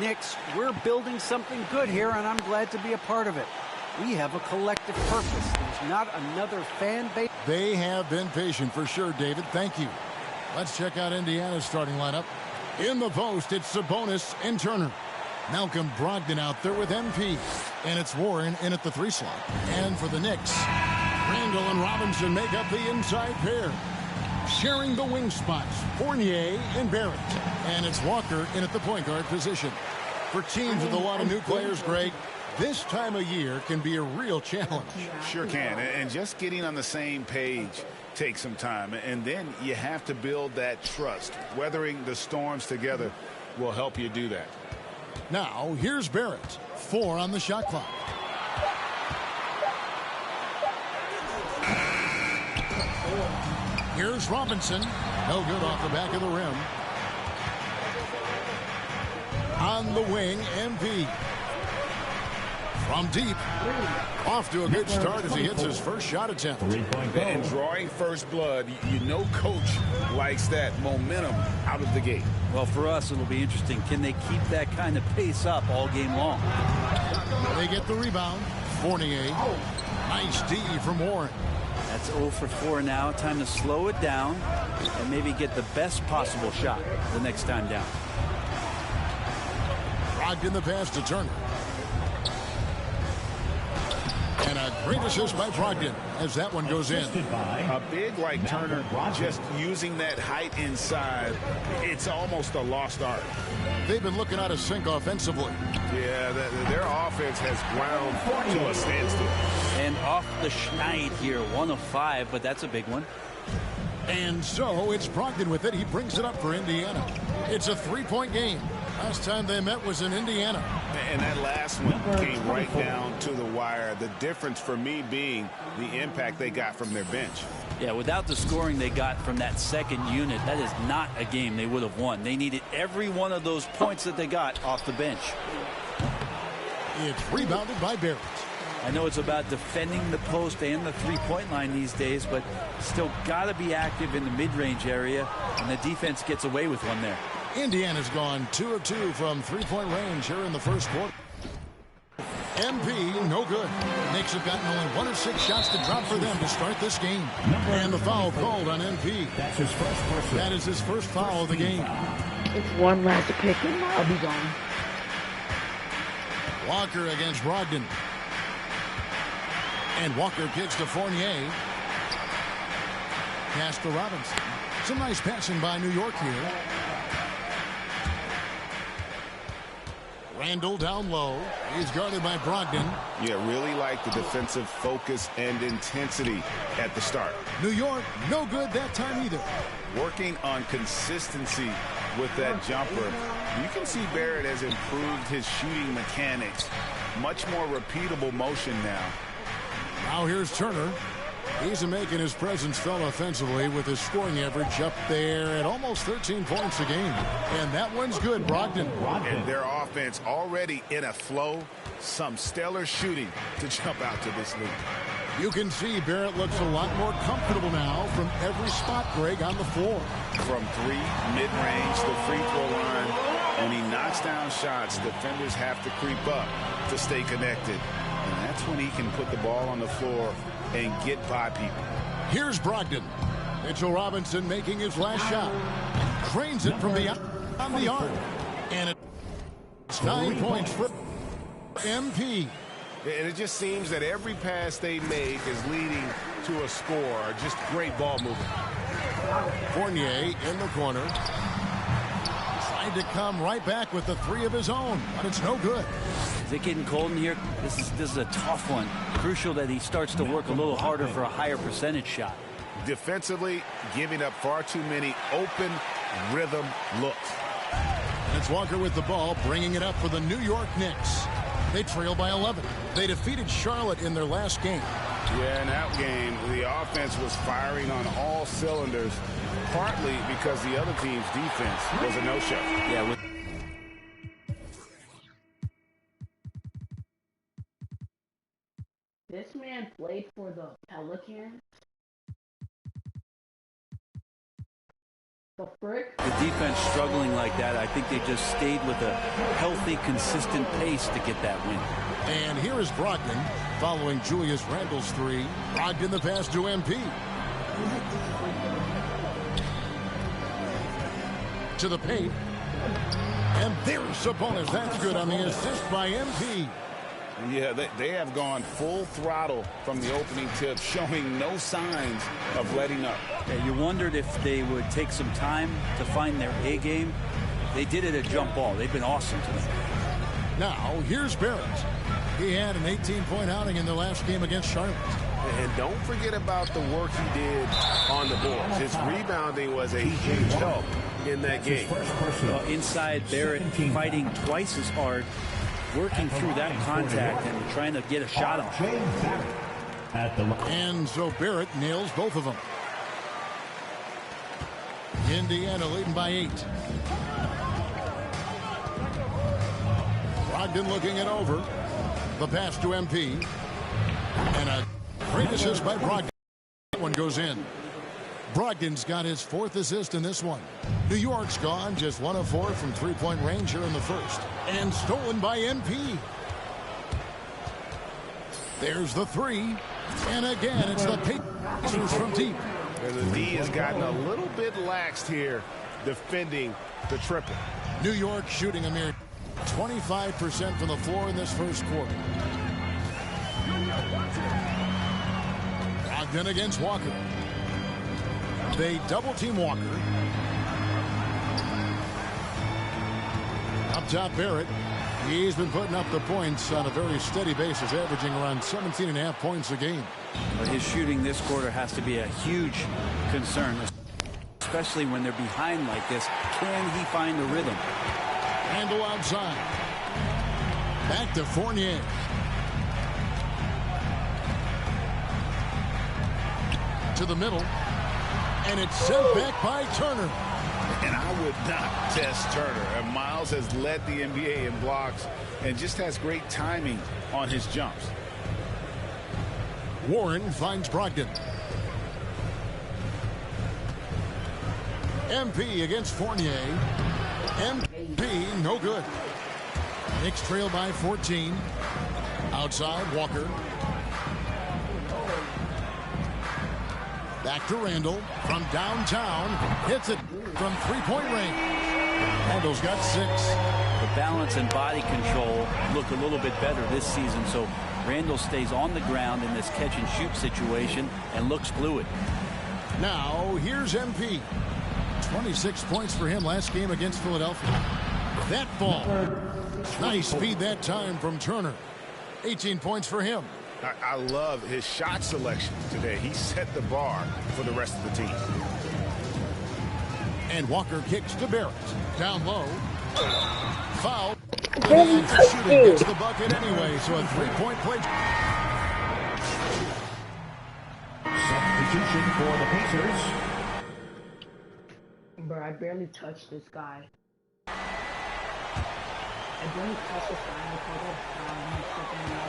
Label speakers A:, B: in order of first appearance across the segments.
A: Knicks, we're building something good here, and I'm glad to be a part of it. We have a collective purpose. There's not another fan base.
B: They have been patient for sure, David. Thank you. Let's check out Indiana's starting lineup. In the post, it's Sabonis and Turner. Malcolm Brogdon out there with MP. And it's Warren in at the 3 slot. And for the Knicks, Randall and Robinson make up the inside pair. Sharing the wing spots, Fournier and Barrett. And it's Walker in at the point guard position. For teams with a lot of new players, Greg, this time of year can be a real challenge.
C: Sure can. And just getting on the same page takes some time. And then you have to build that trust. Weathering the storms together will help you do that.
B: Now, here's Barrett. 4 on the shot clock. Here's Robinson. No good off the back of the rim. On the wing, MP. From deep. Off to a good start as he hits his first shot attempt.
C: And drawing first blood, you know coach likes that momentum out of the gate.
A: Well, for us, it'll be interesting. Can they keep that kind of pace up all game long?
B: They get the rebound. Fournier. Nice D from Warren.
A: That's 0 for 4 now. Time to slow it down and maybe get the best possible shot the next time down.
B: Brogdon the pass to Turner. And a great assist by Brogdon as that one goes in.
C: A big like Turner, just using that height inside, it's almost a lost art.
B: They've been looking out of sync offensively.
C: Yeah, their offense has ground to a standstill.
A: And off the schneid here, 1 of 5, but that's a big one.
B: And so it's Brogdon with it. He brings it up for Indiana. It's a 3-point game. Last time they met was in Indiana.
C: And that last one came right down to the wire. The difference for me being the impact they got from their bench.
A: Yeah, without the scoring they got from that second unit, that is not a game they would have won. They needed every one of those points that they got off the bench.
B: It's rebounded by Barrett.
A: I know it's about defending the post and the three-point line these days, but still got to be active in the mid-range area, and the defense gets away with one there.
B: Indiana's gone 2 of 2 from 3-point range here in the first quarter. MP, no good. Knicks have gotten only 1 of 6 shots to drop for them to start this game. And the foul called on MP.
D: That's his first person.
B: That is his first foul of the game.
E: It's one last to pick and I'll be gone.
B: Walker against Brogdon. And Walker kicks to Fournier. Pass to Robinson. Some nice passing by New York here. Randall down low. He's guarded by Brogdon.
C: Yeah, really like the defensive focus and intensity at the start.
B: New York, no good that time either.
C: Working on consistency with that jumper. You can see Barrett has improved his shooting mechanics. Much more repeatable motion now.
B: Now here's Turner. He's making his presence felt offensively with his scoring average up there at almost 13 points a game. And that one's good, Brogdon.
C: And their offense already in a flow. Some stellar shooting to jump out to this lead.
B: You can see Barrett looks a lot more comfortable now from every spot, Greg, on the floor.
C: From 3, mid-range, the free throw line. When he knocks down shots, defenders have to creep up to stay connected. And that's when he can put the ball on the floor and get by people.
B: Here's Brogdon. Mitchell Robinson making his last shot. Drains it from the on the arc. And it's 9 points for MP.
C: And it just seems that every pass they make is leading to a score. Just great ball movement.
B: Fournier in the corner. Tried to come right back with the 3 of his own, but it's no good.
A: Is it getting cold in here? This is a tough one. Crucial that he starts to work a little harder for a higher percentage shot.
C: Defensively, giving up far too many open rhythm looks.
B: And it's Walker with the ball, bringing it up for the New York Knicks. They trail by 11. They defeated Charlotte in their last game.
C: Yeah, in that game, the offense was firing on all cylinders, partly because the other team's defense was a no-show.
A: Yeah,
E: This man played for the Pelicans. The frick?
A: The defense struggling like that, I think they just stayed with a healthy, consistent pace to get that win.
B: And here is Brogdon following Julius Randle's three. Brogdon the pass to MP. To the paint. And there's Sabonis. That's good on the assist by MP.
C: Yeah, they have gone full throttle from the opening tip, showing no signs of letting up.
A: Yeah, you wondered if they would take some time to find their A game. They did it at jump ball. They've been awesome tonight.
B: Now, here's Barrett. He had an 18-point outing in the last game against Charlotte.
D: And don't forget about the work he did on the boards. His rebounding was a huge help in that game.
A: Inside, Barrett fighting twice as hard, working through that contact and trying to get a shot on him.
B: And so Barrett nails both of them. Indiana leading by 8. Brogdon looking it over. The pass to MP. And a great assist by Brogdon. That one goes in. Brogdon's got his 4th assist in this one. New York's gone just 1 of 4 from three-point range here in the first. And stolen by MP. There's the 3. And again, it's the Pacers from deep.
D: And the D has gotten a little bit laxed here defending the triple.
B: New York shooting a mere 25% from the floor in this first quarter. Brogdon against Walker. They double-team Walker. Up top, Barrett. He's been putting up the points on a very steady basis, averaging around 17.5 points a game.
A: But his shooting this quarter has to be a huge concern, especially when they're behind like this. Can he find the rhythm?
B: Randle outside. Back to Fournier. To the middle. And it's sent back by Turner.
C: And I would not test Turner. And Miles has led the NBA in blocks and just has great timing on his jumps.
B: Warren finds Brogdon. MP against Fournier. MP, no good. Knicks trail by 14. Outside, Walker. Back to Randle from downtown. Hits it from three-point range. Randle's got 6.
A: The balance and body control look a little bit better this season, so Randle stays on the ground in this catch-and-shoot situation and looks fluid.
B: Now, here's MP. 26 points for him last game against Philadelphia. That ball. Nice speed that time from Turner. 18 points for him.
C: I love his shot selection today. He set the bar for the rest of the team.
B: And Walker kicks to Barrett. Down low. Foul.
E: Barely touched
B: Shooting
E: you.
B: gets the bucket anyway, so a three-point play.
F: Substitution for the Pacers.
E: Bro, I barely touched this guy. I barely touched this guy.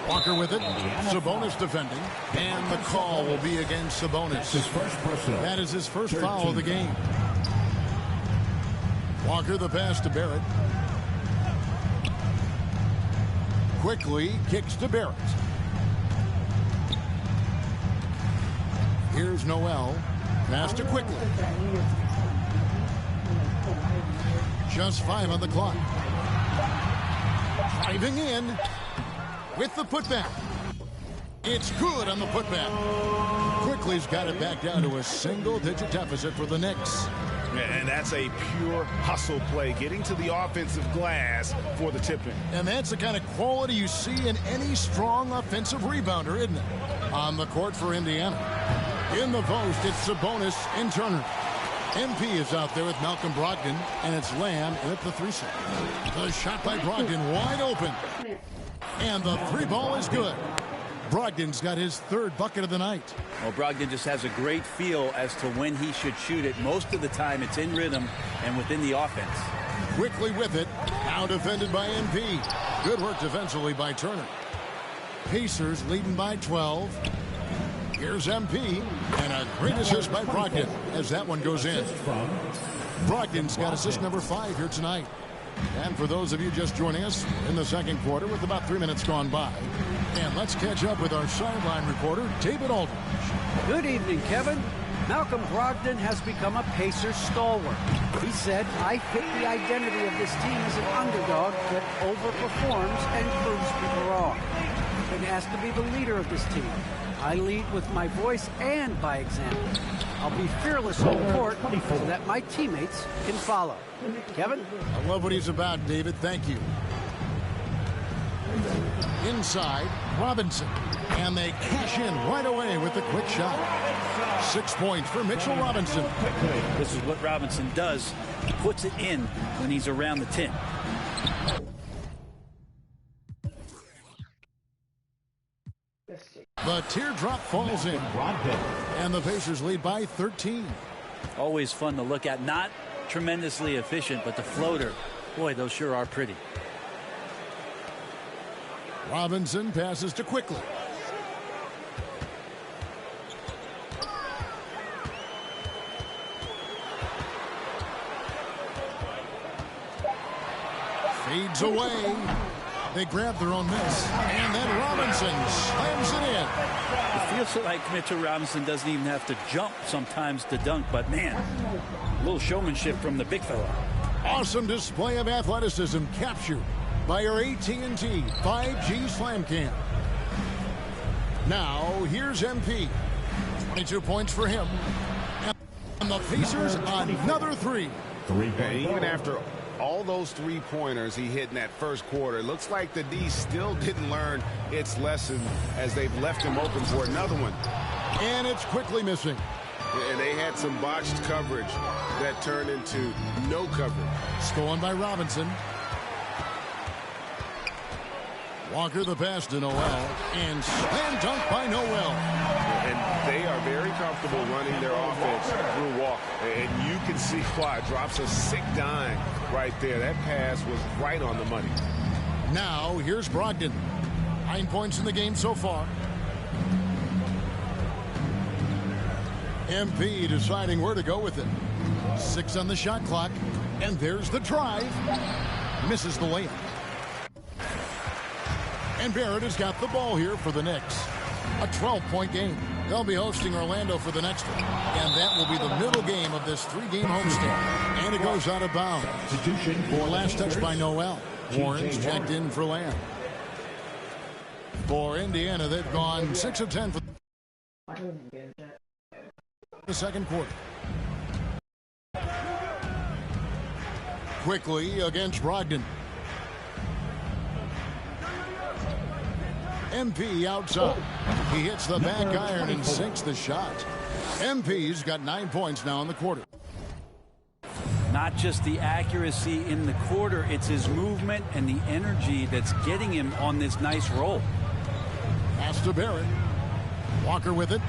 B: Walker with it. Sabonis defending. And the call will be against Sabonis.
F: His first personal.
B: That is his first foul of the game. Walker the pass to Barrett. Quickly kicks to Barrett. Here's Noel. Pass to Quickly. Just 5 on the clock. Driving in with the putback. It's good on the putback. Quickly's got it back down to a single-digit deficit for the Knicks.
C: And that's a pure hustle play, getting to the offensive glass for the tip-in.
B: And that's the kind of quality you see in any strong offensive rebounder, isn't it? On the court for Indiana. In the post, it's Sabonis and Turner. MP is out there with Malcolm Brogdon, and it's Lamb at the 3-set. The shot by Brogdon wide open. And the 3 ball is good. Brogdon's got his 3rd bucket of the night.
A: Well, Brogdon just has a great feel as to when he should shoot it. Most of the time, it's in rhythm and within the offense.
B: Quickly with it. Now defended by MP. Good work defensively by Turner. Pacers leading by 12. Here's MP. And a great assist by Brogdon as that one goes in.
F: From
B: Brogdon's got assist number 5 here tonight. And for those of you just joining us in the second quarter with about 3 minutes gone by. And let's catch up with our sideline reporter, David Aldridge.
G: Good evening, Kevin. Malcolm Brogdon has become a Pacers stalwart. He said, I fit the identity of this team as an underdog that overperforms and proves people wrong. Been asked to be the leader of this team. I lead with my voice and by example. I'll be fearless on the court so that my teammates can follow. Kevin?
B: I love what he's about, David. Thank you. Inside, Robinson. And they cash in right away with the quick shot. 6 points for Mitchell Robinson.
A: This is what Robinson does. He puts it in when he's around the 10.
B: The teardrop falls in. And the Pacers lead by 13.
A: Always fun to look at. Not tremendously efficient, but the floater, boy, those sure are pretty.
B: Robinson passes to Quickly. Fades away. They grab their own miss. And then Robinson slams it in.
A: It feels like Mitchell Robinson doesn't even have to jump sometimes to dunk, but man, a little showmanship from the big fella.
B: Awesome display of athleticism captured by our AT&T 5G Slam Cam. Now, here's MP. 22 points for him. And the Pacers another 3.
D: And even after all those three-pointers he hit in that first quarter, it looks like the D still didn't learn its lesson as they've left him open for another one.
B: And it's quickly missing.
D: And they had some botched coverage that turned into no coverage.
B: Stolen by Robinson. Walker the pass to Noel. And slam dunk by Noel.
D: And they are very comfortable running their offense through Walker. And you can see why. Drops a sick dime right there. That pass was right on the money.
B: Now, here's Brogdon. 9 points in the game so far. MP deciding where to go with it. 6 on the shot clock. And there's the drive. Misses the layup. And Barrett has got the ball here for the Knicks. A 12-point game. They'll be hosting Orlando for the next one. And that will be the middle game of this 3-game homestand. And it goes out of bounds. For last touch by Noel. Warren's checked in for Lamb. For Indiana, they've gone 6 of 10 for the second quarter. Quickly against Brogdon. MP outside. He hits the back iron and sinks the shot. MP's got 9 points now in the quarter.
A: Not just the accuracy in the quarter, it's his movement and the energy that's getting him on this nice roll.
B: Pass to Barrett. Walker with it.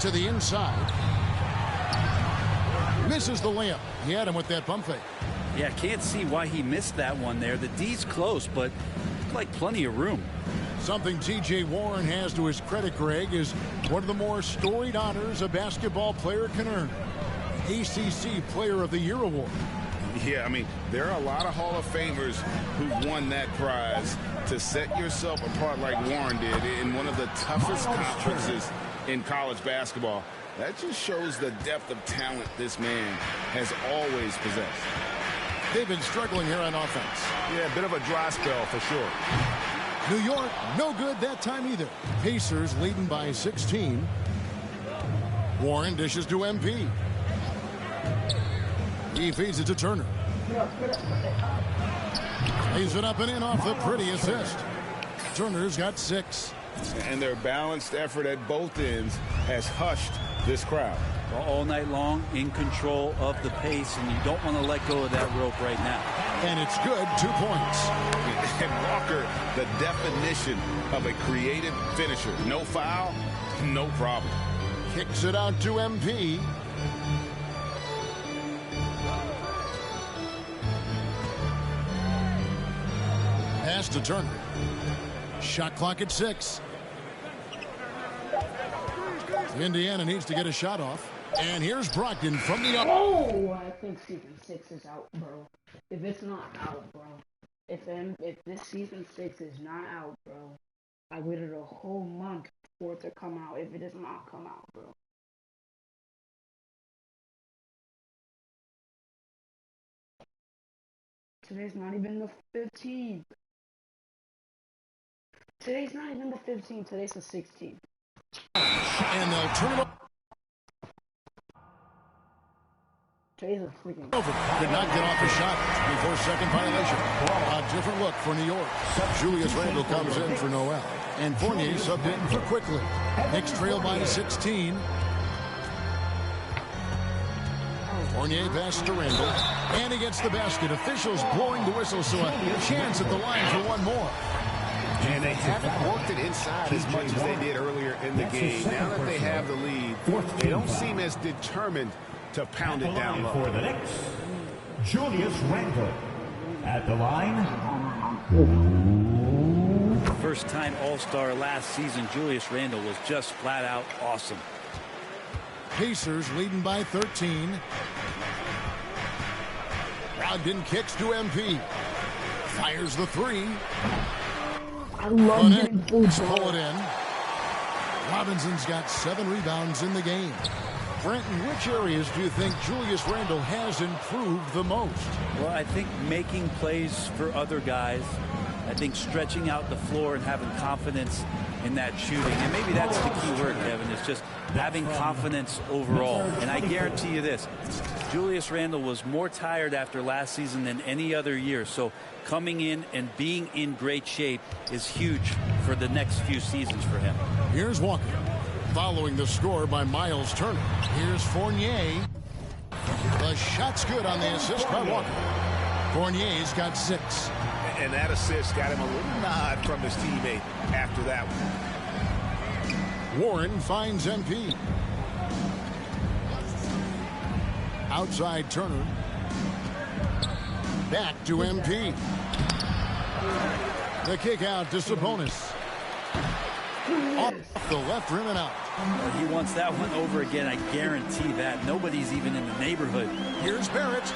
B: To the inside. Misses the layup. He had him with that pump fake.
A: Yeah, can't see why he missed that one there. The D's close, but like plenty of room.
B: Something T.J. Warren has to his credit, Greg, is one of the more storied honors a basketball player can earn. ACC Player of the Year award.
C: Yeah, I mean, there are a lot of Hall of Famers who won that prize. To set yourself apart like Warren did in one of the toughest conferences in college basketball, that just shows the depth of talent this man has always possessed.
B: They've been struggling here on offense.
D: Yeah, a bit of a dry spell for sure.
B: New York, no good that time either. Pacers leading by 16. Warren dishes to MP. He feeds it to Turner. Leaves it up and in off the pretty assist. Turner's got 6.
C: And their balanced effort at both ends has hushed this crowd.
A: All night long, in control of the pace, and you don't want to let go of that rope right now.
B: And it's good, 2 points.
C: And Walker, the definition of a creative finisher. No foul, no problem.
B: Kicks it out to MP. Pass to Turner. Shot clock at 6. Indiana needs to get a shot off. And here's Brogdon from the...
E: Oh, I think season 6 is out, bro. If it's not out, bro. If this season 6 is not out, bro. I waited a whole month for it to come out. If it does not come out, bro. Today's not even the 15th. Today's not even the 15th. Today's the 16th.
B: And they'll turn it
E: Today's a freaking...
B: over. Could not get off the shot. 24-second violation. A different look for New York. Julius Randle comes in for Noel. And Fournier subbed in for Quickly. Knicks trail by 16. Fournier passes to Randle. And he gets the basket. Officials blowing the whistle, so a chance at the line for one more.
D: And they haven't worked it inside as much as they did earlier in the game. Now that they have the lead, they don't seem as determined to pound it down low.
F: For the Knicks, Julius Randle. At the line.
A: First-time All-Star last season, Julius Randle was just flat-out awesome.
B: Pacers leading by 13. Brogdon kicks to MP. Fires the three.
E: I love getting boots.
B: Pull it in. Robinson's got 7 rebounds in the game. Brenton, which areas do you think Julius Randle has improved the most?
A: Well, I think making plays for other guys. I think stretching out the floor and having confidence in that shooting. And maybe that's the key word, Kevin, is just having confidence overall. And I guarantee you this, Julius Randle was more tired after last season than any other year. So coming in and being in great shape is huge for the next few seasons for him.
B: Here's Walker. Following the score by Miles Turner. Here's Fournier. The shot's good on the assist by Walker. Fournier's got 6.
C: And that assist got him a little nod from his teammate after that one.
B: Warren finds MP. Outside Turner. Back to MP. The kick out to Sabonis. Off the left rim and out.
A: He wants that one over again. I guarantee that. Nobody's even in the neighborhood.
B: Here's Barrett.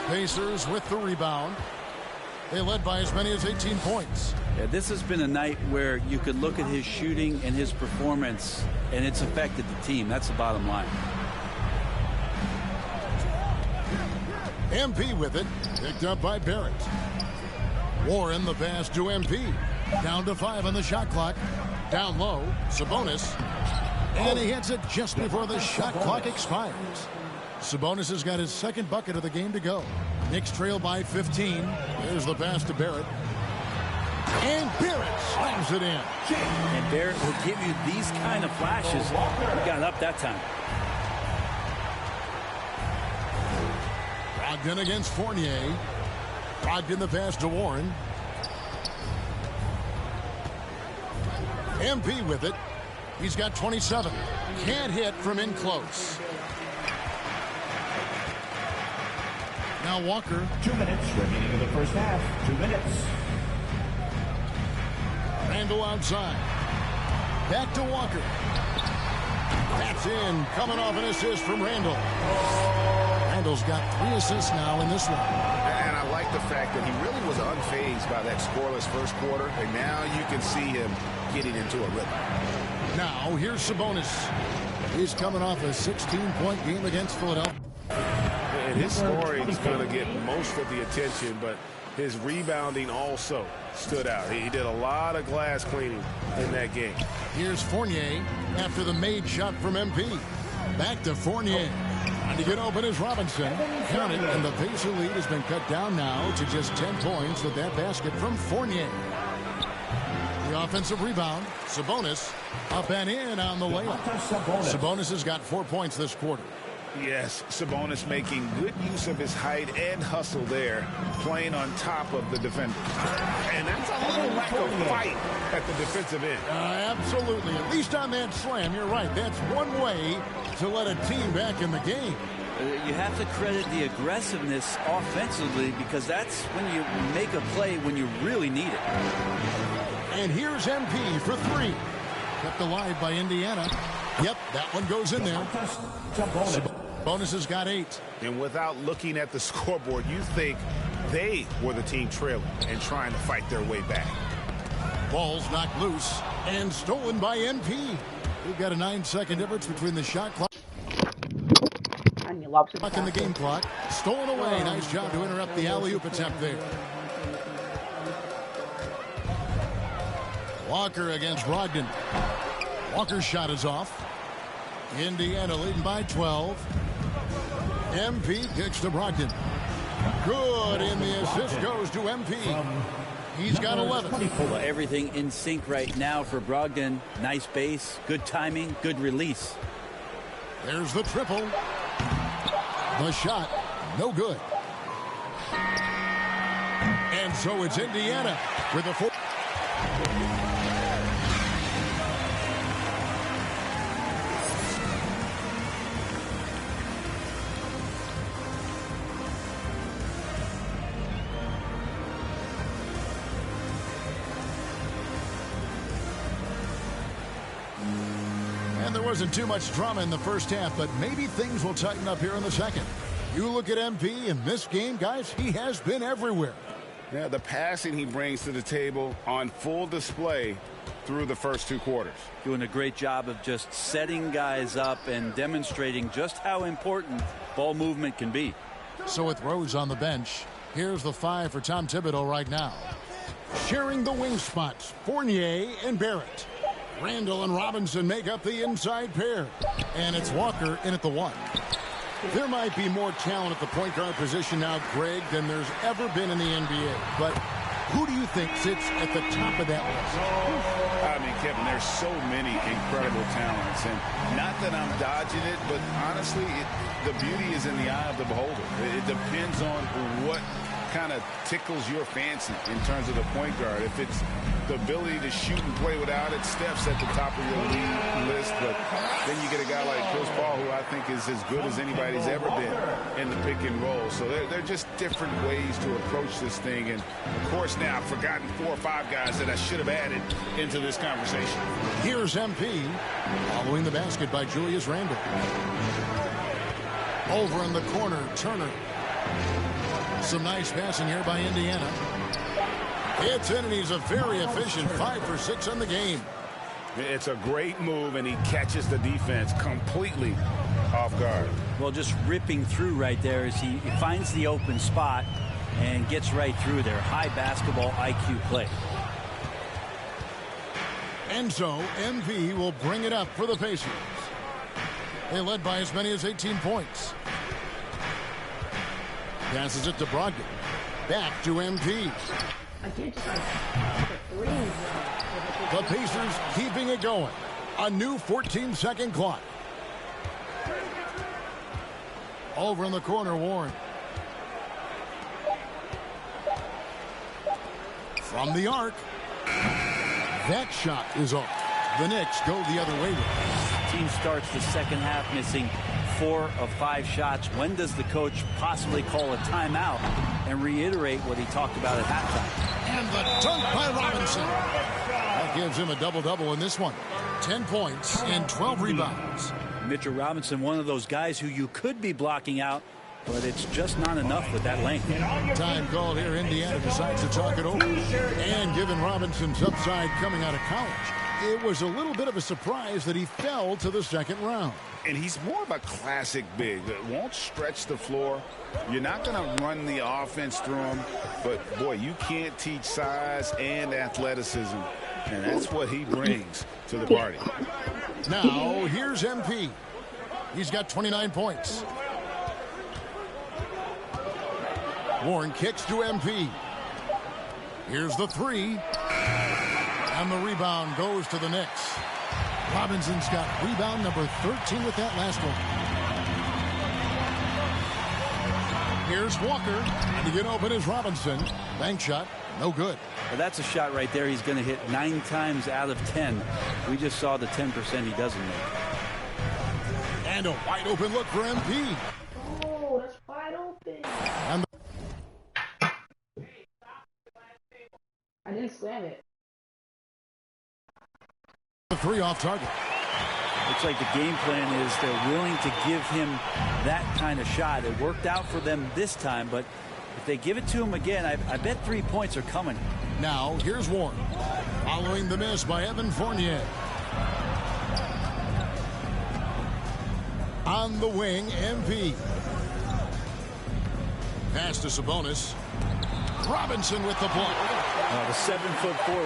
B: Pacers with the rebound. They led by as many as 18 points.
A: Yeah, this has been a night where you could look at his shooting and his performance, and it's affected the team. That's the bottom line.
B: MP with it. Picked up by Barrett. Warren the pass to MP. Down to 5 on the shot clock. Down low. Sabonis. And he hits it just before the shot clock expires. Sabonis has got his second bucket of the game to go. Knicks trail by 15. There's the pass to Barrett. And Barrett slams it in.
A: And Barrett will give you these kind of flashes. He got up that time.
B: Brogdon against Fournier. Brogdon the pass to Warren. MP with it. He's got 27. Can't hit from in close. Now Walker.
F: 2 minutes remaining in the first half. 2 minutes.
B: Randle outside. Back to Walker. That's in. Coming off an assist from Randle. Randle's got 3 assists now in this one.
C: And I like the fact that he really was unfazed by that scoreless first quarter. And now you can see him getting into a rhythm.
B: Now here's Sabonis. He's coming off a 16-point game against Philadelphia.
C: And his scoring is going to get most of the attention, but his rebounding also stood out. He did a lot of glass cleaning in that game.
B: Here's Fournier after the made shot from MP. Back to Fournier. Trying to get open is Robinson. Count it, and the Pacer lead has been cut down now to just 10 points with that basket from Fournier. The offensive rebound. Sabonis up and in on the layup. Sabonis has got 4 points this quarter.
C: Yes, Sabonis making good use of his height and hustle there, playing on top of the defender. And that's a little lack of fight at the defensive end.
B: Absolutely. At least on that slam, you're right. That's one way to let a team back in the game.
A: You have to credit the aggressiveness offensively because that's when you make a play when you really need it.
B: And here's MP for 3. Kept alive by Indiana. Yep, that one goes in there. Bonus has got 8.
C: And without looking at the scoreboard, you think they were the team trailing and trying to fight their way back.
B: Ball's knocked loose and stolen by MP. We've got a 9-second difference between the shot clock and the game clock. Stolen away. Nice job to interrupt the alley-oop attempt there. Walker against Brogdon. Walker's shot is off. Indiana leading by 12. MP kicks to Brogdon. Good, and the assist goes to MP. He's got 11.
A: Well, everything in sync right now for Brogdon. Nice base, good timing, good release.
B: There's the triple. The shot, no good. And so it's Indiana with a 4. And there wasn't too much drama in the first half, but maybe things will tighten up here in the second. You look at MP in this game, guys, he has been everywhere.
C: Yeah, the passing he brings to the table on full display through the first 2 quarters.
A: Doing a great job of just setting guys up and demonstrating just how important ball movement can be.
B: So with Rose on the bench, here's the 5 for Tom Thibodeau right now. Sharing the wing spots, Fournier and Barrett. Randall and Robinson make up the inside pair. And it's Walker in at the 1. There might be more talent at the point guard position now, Greg, than there's ever been in the NBA. But who do you think sits at the top of that list?
C: I mean, Kevin, there's so many incredible talents. And not that I'm dodging it, but honestly, the beauty is in the eye of the beholder. It depends on what kind of tickles your fancy in terms of the point guard. If it's the ability to shoot and play without it, Steph's at the top of your league list. But then you get a guy like Chris Paul, who I think is as good as anybody's ever been in the pick and roll. So they're just different ways to approach this thing. And, of course, now I've forgotten 4 or 5 guys that I should have added into this conversation.
B: Here's MP following the basket by Julius Randle. Over in the corner, Turner. Some nice passing here by Indiana. It's in, and he's a very efficient 5 for 6 on the game.
C: It's a great move, and he catches the defense completely off guard.
A: Well, just ripping through right there as he finds the open spot and gets right through there. High basketball IQ play.
B: And so MP will bring it up for the Pacers. They led by as many as 18 points. Passes it to Brogdon. Back to MP. The Pacers keeping it going. A new 14-second clock. Over in the corner, Warren. From the arc. That shot is off. The Knicks go the other way.
A: Team starts the second half missing 4 of 5 shots. When does the coach possibly call a timeout and reiterate what he talked about at halftime?
B: And the dunk by Robinson. That gives him a double-double in this one. 10 points and 12 rebounds.
A: Mitchell Robinson, one of those guys who you could be blocking out, but it's just not enough with that length.
B: Time called here. Indiana decides to talk it over. And given Robinson's upside coming out of college, it was a little bit of a surprise that he fell to the second round.
C: And he's more of a classic big that won't stretch the floor. You're not going to run the offense through him, but boy, you can't teach size and athleticism, and that's what he brings to the party.
B: Now here's MP. He's got 29 points. Warren kicks to MP. Here's the 3. And the rebound goes to the Knicks. Robinson's got rebound number 13 with that last one. Here's Walker. And to get open is Robinson. Bank shot. No good.
A: Well, that's a shot right there he's going to hit 9 times out of 10. We just saw the 10% he doesn't make.
B: And a wide open look for MP.
E: Oh, that's wide open.
B: And
E: I didn't slam it.
B: the 3 off target.
A: The Looks like the game plan is they're willing to give him that kind of shot. It worked out for them this time, but if they give it to him again, I bet 3 points are coming.
B: Now, here's Warren. Following the miss by Evan Fournier. On the wing, MP. Pass to Sabonis. Robinson with the block.
A: The 7'4"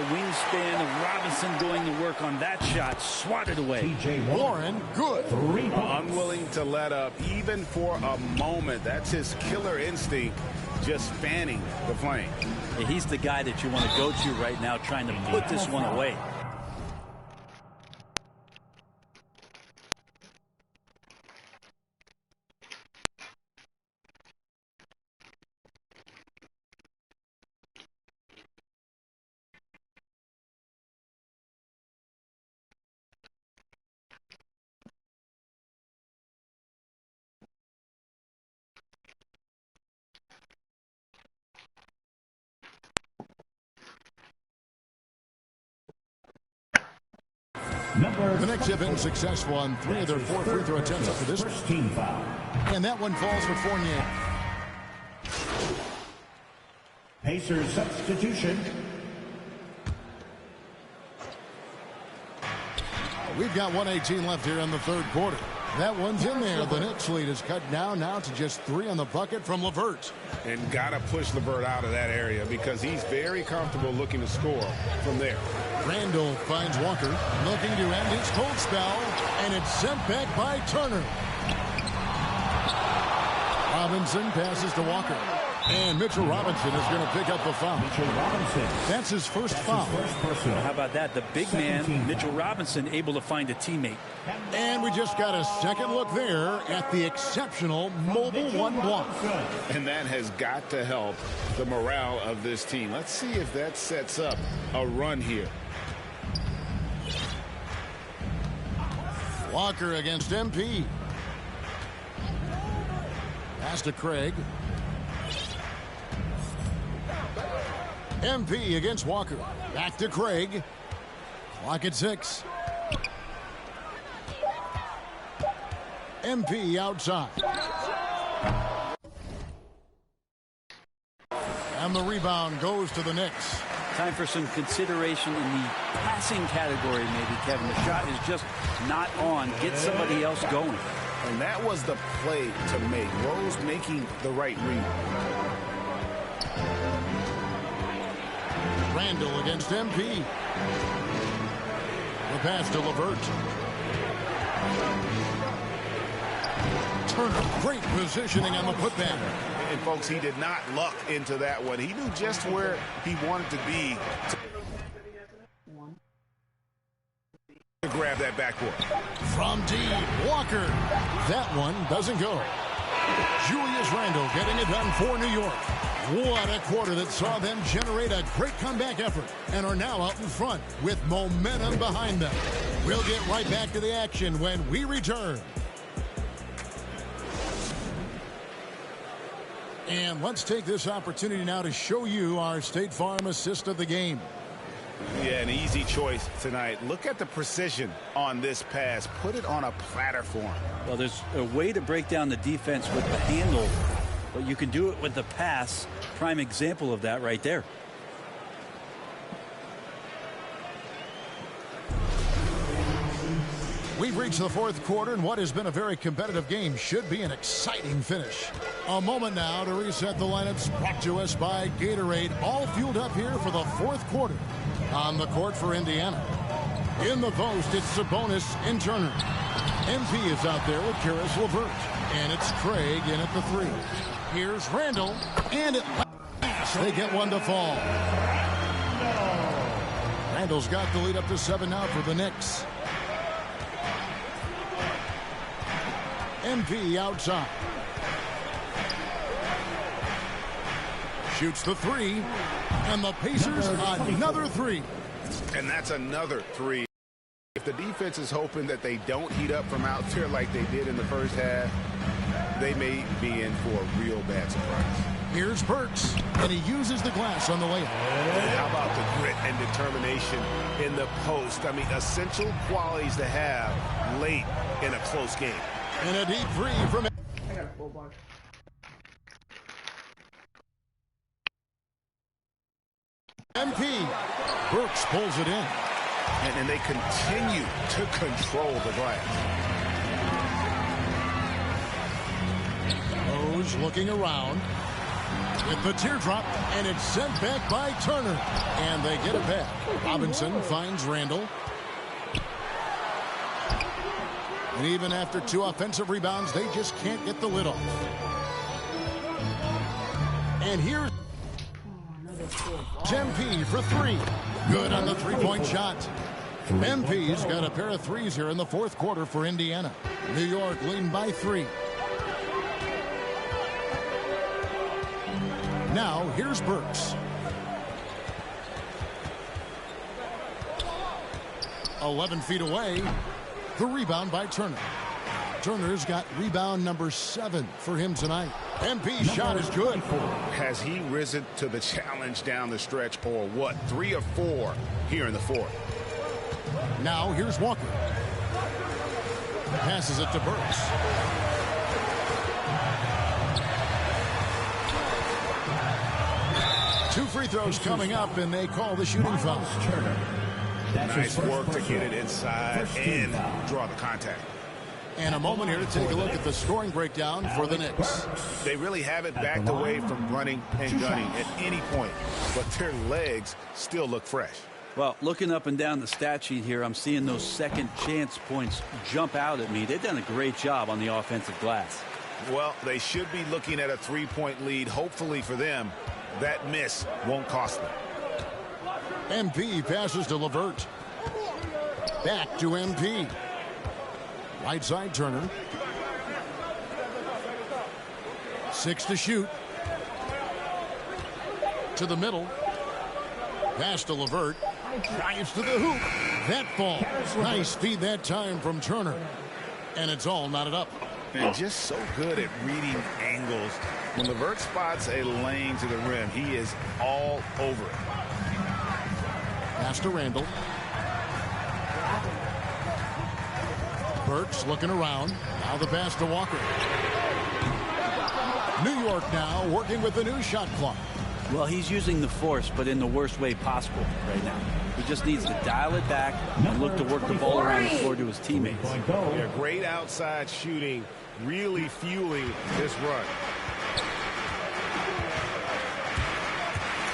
A: wingspan of Robinson going to work on that shot. Swatted away.
B: Warren, good.
C: Unwilling to let up even for a moment. That's his killer instinct, just fanning the flame.
A: Yeah, he's the guy that you want to go to right now, trying to put this one away.
B: The Knicks have been successful on 3 of their 4 free throw attempts up to this
F: team foul.
B: And that one falls for Fournier.
F: Pacers substitution.
B: We've got 1:18 left here in the third quarter. That one's in there. The Knicks lead is cut down now to just 3 on the bucket from LeVert.
C: And got to push LeVert out of that area because he's very comfortable looking to score from there.
B: Randall finds Walker, looking to end his cold spell, and it's sent back by Turner. Robinson passes to Walker. And Mitchell Robinson is going to pick up the foul.
F: Mitchell Robinson.
B: That's his first foul.
A: How about that? The big man, Mitchell Robinson, able to find a teammate.
B: And we just got a second look there at the exceptional mobile one block.
C: And that has got to help the morale of this team. Let's see if that sets up a run here.
B: Walker against MP. Pass to Craig. MP against Walker. Back to Craig. Clock at 6. MP outside. And the rebound goes to the Knicks.
A: Time for some consideration in the passing category, maybe, Kevin. The shot is just not on. Get somebody else going.
C: And that was the play to make. Rose making the right read.
B: Randall against MP. The pass to LeVert. Turner, great positioning on the putback.
C: And folks, he did not luck into that one. He knew just where he wanted to be to grab that backboard.
B: From deep, Walker. That one doesn't go. Julius Randle getting it done for New York. What a quarter that saw them generate a great comeback effort and are now out in front with momentum behind them. We'll get right back to the action when we return. And let's take this opportunity now to show you our State Farm assist of the game.
C: Yeah, an easy choice tonight. Look at the precision on this pass. Put it on a platter form.
A: Well, there's a way to break down the defense with the handle, but you can do it with the pass. Prime example of that right there.
B: We've reached the fourth quarter, and what has been a very competitive game should be an exciting finish. A moment now to reset the lineups brought to us by Gatorade, all fueled up here for the fourth quarter. On the court for Indiana. In the post, it's Sabonis and Turner. MP is out there with Karis LeVert. And it's Craig in at the 3. Here's Randall, and at last they get one to fall. Randall's got the lead up to 7 now for the Knicks. MP outside. Shoots the 3. And the Pacers another 3.
C: And that's another 3. If the defense is hoping that they don't heat up from out there like they did in the first half, they may be in for a real bad surprise.
B: Here's Burks, and he uses the glass on the layup.
D: How about the grit and determination in the post? I mean, essential qualities to have late in a close game.
B: And a deep three from...
E: I got a full bar.
B: MP. Burks pulls it in.
D: And they continue to control the glass.
B: Rose looking around with the teardrop, and it's sent back by Turner. And they get it back. Robinson finds Randall. And even after 2 offensive rebounds, they just can't get the lid off. And here's MP for 3. Good on the three-point shot. MP's got a pair of threes here in the fourth quarter for Indiana. New York leading by 3. Now, here's Burks. 11 feet away. The rebound by Turner. Turner's got rebound number 7 for him tonight. MP's shot is good.
C: Has he risen to the challenge down the stretch, or what? 3 or 4 here in the fourth.
B: Now, here's Walker. Passes it to Burks. Two free throws coming up, and they call the shooting foul.
C: Nice work to get it inside and draw the contact.
B: And a moment here to take a look at the scoring breakdown for the Knicks.
C: They really haven't backed away from running and gunning at any point, but their legs still look fresh.
A: Well, looking up and down the stat sheet here, I'm seeing those second chance points jump out at me. They've done a great job on the offensive glass.
C: Well, they should be looking at a 3-point lead. Hopefully for them, that miss won't cost them.
B: MP passes to LeVert. Back to MP. Right side Turner. 6 to shoot. To the middle. Pass to LeVert. Drives to the hoop. That falls. Nice feed that time from Turner. And it's all knotted up.
C: And just so good at reading angles. When LeVert spots a lane to the rim, he is all over it.
B: Pass to Randall. Burks looking around. Now the pass to Walker. New York now working with the new shot clock.
A: Well, he's using the force, but in the worst way possible right now. He just needs to dial it back and look to work the ball around the floor to his teammates.
D: Yeah, great outside shooting, really fueling this run.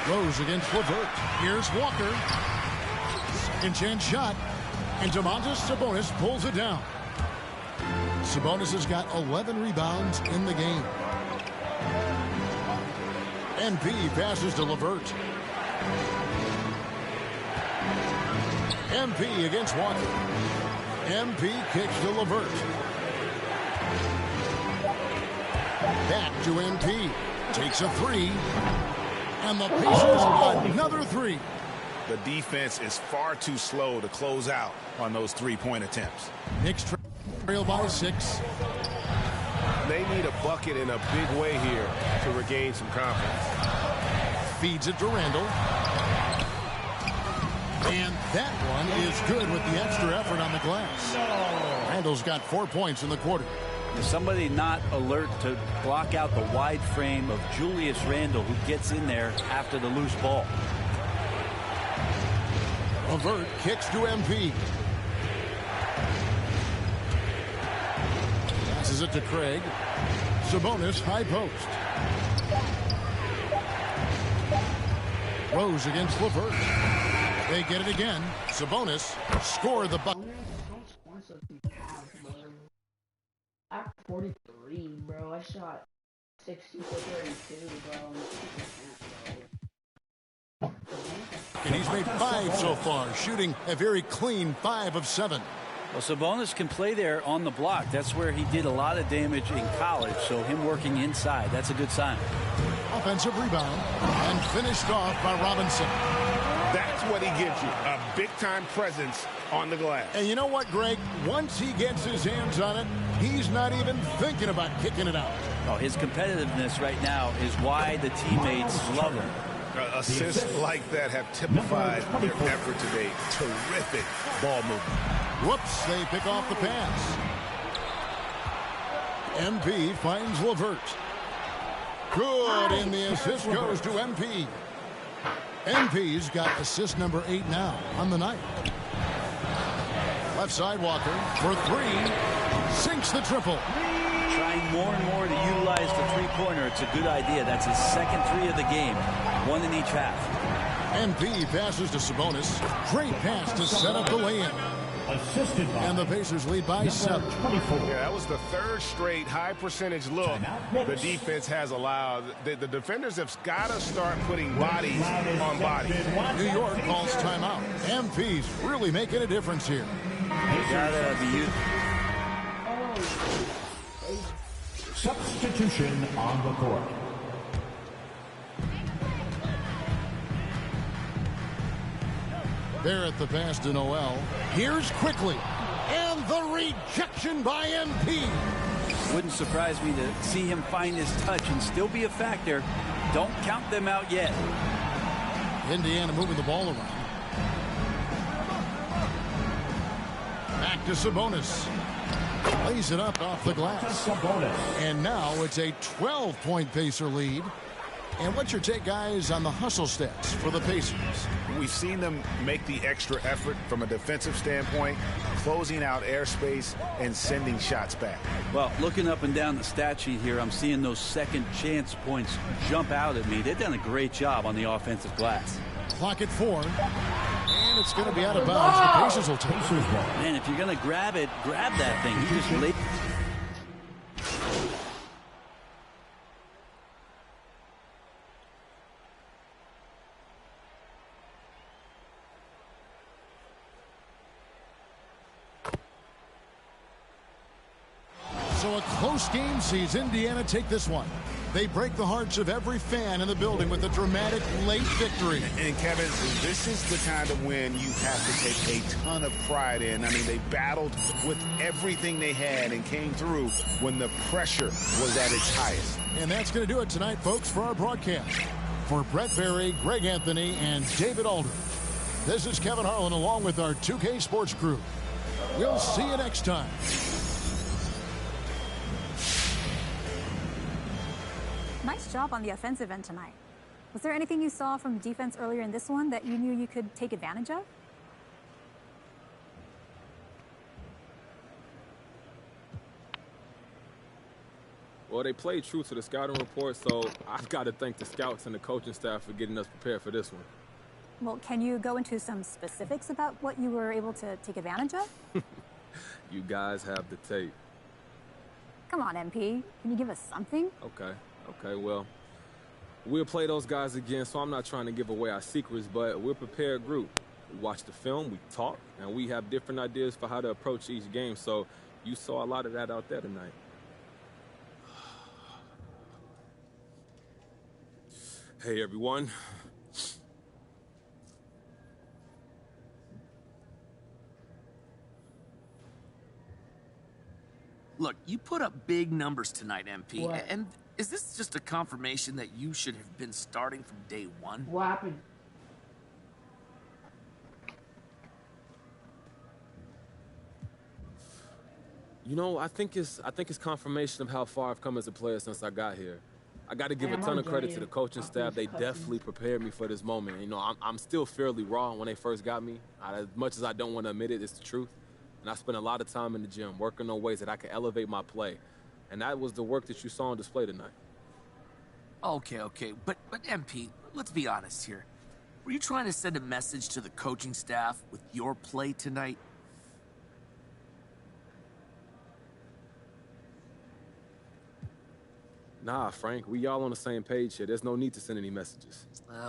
B: Rose against LeVert. Here's Walker. Second chance shot. And Domantas Sabonis pulls it down. Sabonis has got 11 rebounds in the game. MP passes to LeVert. MP against Walker. MP kicks to LeVert. Back to MP. Takes a 3. And the Pacers another 3.
C: The defense is far too slow to close out on those 3-point attempts.
B: Knicks trail by 6.
D: They need a bucket in a big way here to regain some confidence.
B: Feeds it to Randall. And that one is good with the extra effort on the glass. Randall's got 4 points in the quarter.
A: Is somebody not alert to block out the wide frame of Julius Randle, who gets in there after the loose ball?
B: LeVert kicks to MP. Passes it to Craig. Sabonis high post. Rose against LeVert. They get it again. Sabonis score the bucket.
E: I'm 43, bro. I shot 60 for 32, bro.
B: And he's made 5 so far, shooting a very clean 5 of 7.
A: Well, Sabonis can play there on the block. That's where he did a lot of damage in college, so him working inside, that's a good sign.
B: Offensive rebound, and finished off by Robinson.
D: That's what he gives you, a big-time presence on the glass.
B: And you know what, Greg? Once he gets his hands on it, he's not even thinking about kicking it out.
A: Oh, his competitiveness right now is why the teammates love him.
C: Assists like that have typified their effort today. Terrific ball movement.
B: Whoops, they pick off the pass. MP finds Levert. Good, and the assist goes to MP. MP's got assist number 8 now on the night. Left side Walker for 3. Sinks the triple.
A: Trying more and more to utilize the three-pointer. It's a good idea. That's his second 3 of the game. 1 in each half.
B: MP passes to Sabonis. Great pass to set up the lay-in. And the Pacers lead by 7.
D: Yeah, that was the 3rd straight high percentage look the defense has allowed. The defenders have got to start putting bodies on bodies.
B: New York calls timeout. MP's really making a difference here.
A: Gotta be
F: Substitution on the court.
B: Barrett the pass to Noel. Here's quickly. And the rejection by MP.
A: Wouldn't surprise me to see him find his touch and still be a factor. Don't count them out yet.
B: Indiana moving the ball around. Back to Sabonis. Lays it up off the glass. And now it's a 12-point Pacer lead. And what's your take, guys, on the hustle stats for the Pacers?
C: We've seen them make the extra effort from a defensive standpoint, closing out airspace and sending shots back.
A: Well, looking up and down the stat sheet here, I'm seeing those second chance points jump out at me. They've done a great job on the offensive glass.
B: Clock at 4. And it's going to be out of bounds. The Pacers will take it.
A: Man, if you're going to grab it, grab that thing. You just lay.
B: So a close game sees Indiana take this one. They break the hearts of every fan in the building with a dramatic late victory.
C: And Kevin, this is the kind of win you have to take a ton of pride in. I mean, they battled with everything they had and came through when the pressure was at its highest.
B: And that's going to do it tonight, folks, for our broadcast. For Brett Berry, Greg Anthony, and David Aldridge, this is Kevin Harlan along with our 2K Sports crew. We'll see you next time.
H: Nice job on the offensive end tonight. Was there anything you saw from defense earlier in this one that you knew you could take advantage of?
I: Well, they played true to the scouting report, so I've got to thank the scouts and the coaching staff for getting us prepared for this one.
H: Well, can you go into some specifics about what you were able to take advantage of?
I: You guys have the tape.
H: Come on, MP. Can you give us something?
I: Okay, well, we'll play those guys again, so I'm not trying to give away our secrets, but we're a prepared group. We watch the film, we talk, and we have different ideas for how to approach each game, so you saw a lot of that out there tonight. Hey, everyone.
J: Look, you put up big numbers tonight, MP.
E: What?
J: And is this just a confirmation that you should have been starting from day one?
E: What happened?
I: You know, I think it's confirmation of how far I've come as a player since I got here. I got to give a ton of credit to the coaching staff. They definitely prepared me for this moment. You know, I'm still fairly raw when they first got me. As much as I don't want to admit it, it's the truth. And I spent a lot of time in the gym working on ways that I could elevate my play. And that was the work that you saw on display tonight.
J: Okay. But MP, let's be honest here. Were you trying to send a message to the coaching staff with your play tonight?
I: Nah, Frank, we all on the same page here. There's no need to send any messages.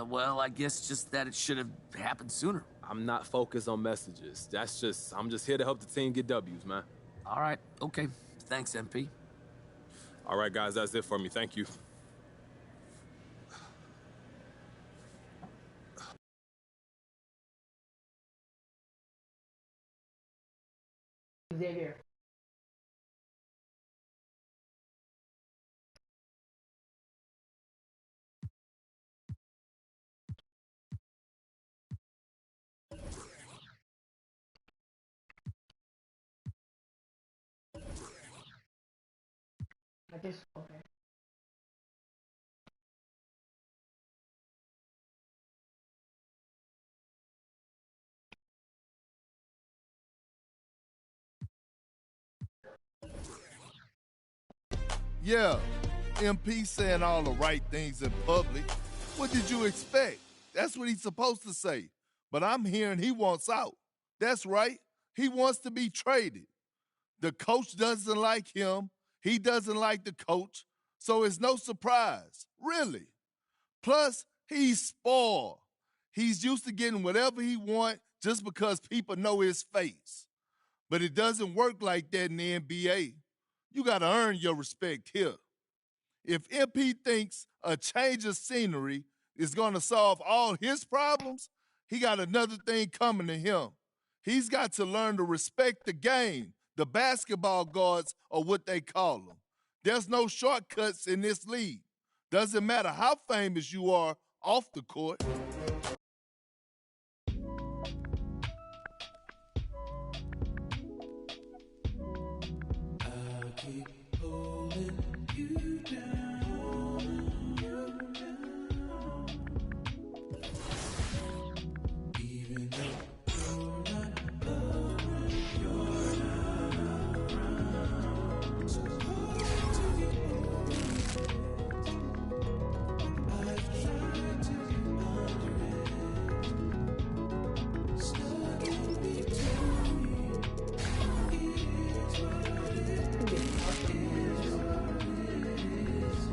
J: Well, I guess just that it should have happened sooner.
I: I'm not focused on messages. I'm just here to help the team get W's, man.
J: All right, okay. Thanks, MP.
I: All right, guys, that's it for me. Thank you.
E: Xavier. I just okay.
K: Yeah, MP saying all the right things in public. What did you expect? That's what he's supposed to say. But I'm hearing he wants out. That's right. He wants to be traded. The coach doesn't like him. He doesn't like the coach. So it's no surprise, really. Plus, he's spoiled. He's used to getting whatever he wants just because people know his face. But it doesn't work like that in the NBA. You got to earn your respect here. If MP thinks a change of scenery is going to solve all his problems, he got another thing coming to him. He's got to learn to respect the game. The basketball gods are what they call them. There's no shortcuts in this league. Doesn't matter how famous you are off the court.
L: I'll keep holding you down. Even though you're not around, you're not around. So hard to get over. I've tried to get under it. Stuck in between. It is what it is.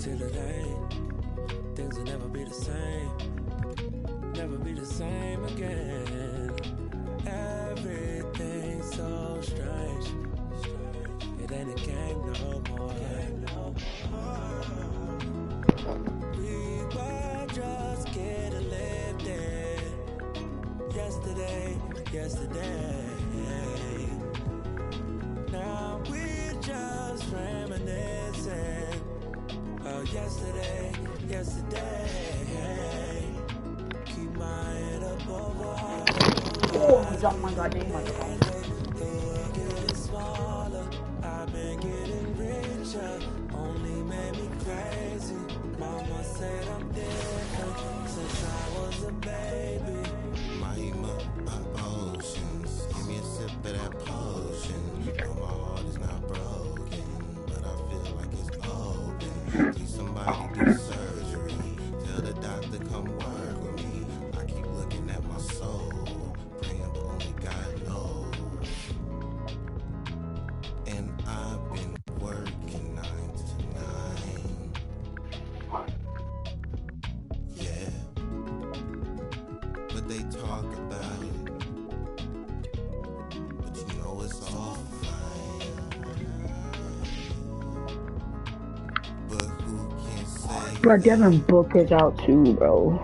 L: Till the day, things will never be the same. Never be the same again. Everything's so strange. It ain't a game no more. We were just getting lifted. Yesterday. Now we're just reminiscing. Oh, yesterday. Keep my head up over all.
E: Oh, I dropped my goddamn microphone.
L: Getting smaller, I've been getting richer. Only made me crazy. Mama said I'm different since I was a baby.
M: Mahima, my oceans. Give me a sip of that potion. No, my heart is not broken, but I feel like it's open. Please somebody do surgery. Tell the doctor come work with me. I keep looking at my soul, praying but only God knows. And I've been working 9 to 9. Yeah. But they talk about it. But you know it's all fine. But who can say
E: Bro, Devin Booker's out too, bro.